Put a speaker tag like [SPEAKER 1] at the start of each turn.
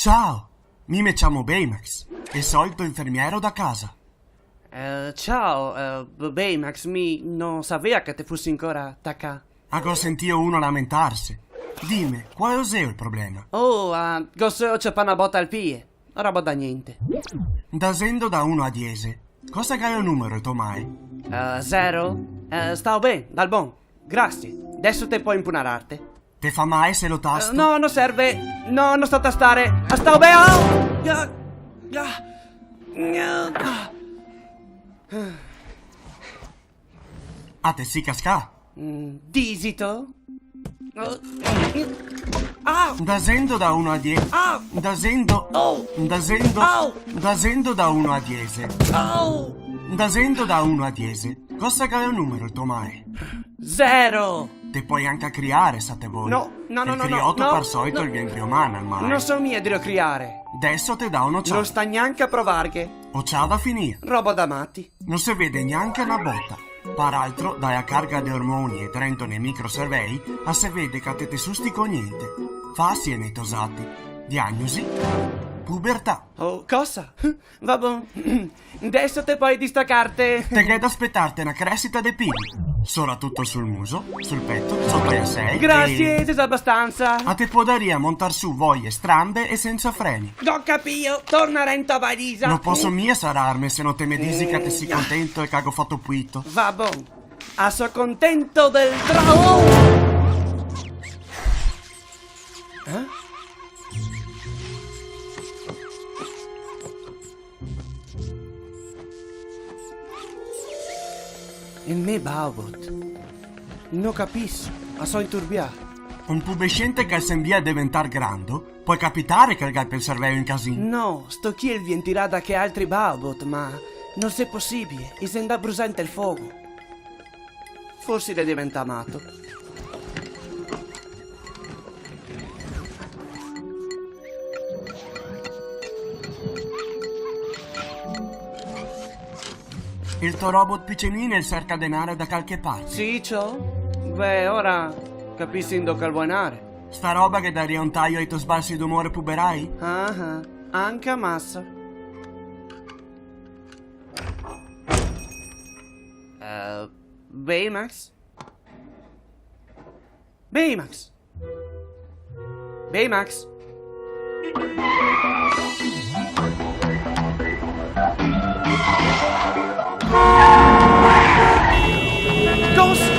[SPEAKER 1] Ciao, mi chiamo Baymax e sono il tuo infermiero da casa.
[SPEAKER 2] Ciao, Baymax, mi non sapeva che te fossi ancora attaccato.
[SPEAKER 1] Ho sentito uno lamentarsi. Dimmi, qual è il problema?
[SPEAKER 2] Gosto c'è una botta al pie. Roba da niente.
[SPEAKER 1] Dasendo da 1 a 10, cosa che è il numero, Tomai?
[SPEAKER 2] 0? Stavo bene, dal buon. Grazie. Adesso te puoi impunararte.
[SPEAKER 1] Te fa mai se lo tasto?
[SPEAKER 2] No, non serve. No, non sto a tastare. Stavo bene.
[SPEAKER 1] A te si casca?
[SPEAKER 2] Disito?
[SPEAKER 1] Dasendo da 1 a 10. Dasendo da 1 a 10. Dasendo da 1 a 10. Cosa che è il numero, Tomai?
[SPEAKER 2] 0.
[SPEAKER 1] Te puoi anche criare, sate voi.
[SPEAKER 2] No.
[SPEAKER 1] Il criotto per solito il viene umano, ma.
[SPEAKER 2] Non so mia di criare.
[SPEAKER 1] Adesso te dà uno ciao.
[SPEAKER 2] Non sta neanche a provarche.
[SPEAKER 1] O ciao da finire.
[SPEAKER 2] Roba da matti.
[SPEAKER 1] Non si vede neanche una botta. Peraltro, dai a carga di ormoni e trento nei microservei, a se vede che te sustico niente. Fassi e netosati. Diagnosi? Pubertà.
[SPEAKER 2] Oh, cosa? Vabbè. Adesso te puoi distaccarti.
[SPEAKER 1] Te che ad aspettarti una crescita dei pili. Soprattutto sul muso, sul petto, sotto a 6.
[SPEAKER 2] Grazie, sei abbastanza.
[SPEAKER 1] A te può dare montar su voglie strambe e senza freni.
[SPEAKER 2] Ho capito, torna rento a valisa.
[SPEAKER 1] Non posso mia sararmi se non te mi dici che te sei contento e che ho fatto puito.
[SPEAKER 2] Vabbè. So contento del trovo. Il me Baobot. Non capisco, sono inturbiato.
[SPEAKER 1] Un pubescente che sembra diventare grande, può capitare che il gatto il cervello in casino.
[SPEAKER 2] No, sto chiel viene tirata che altri Baobot, ma non è possibile, e se andà brusante il fuoco. Forse le diventa amato.
[SPEAKER 1] Il tuo robot piccinino cerca denaro da qualche parte.
[SPEAKER 2] Sì, ciò? Beh, ora capisci in do calbuonare.
[SPEAKER 1] Sta roba che daria un taglio ai tuoi sbalzi d'umore puberai?
[SPEAKER 2] Anche a massa. Baymax? Baymax? Baymax? Ghost!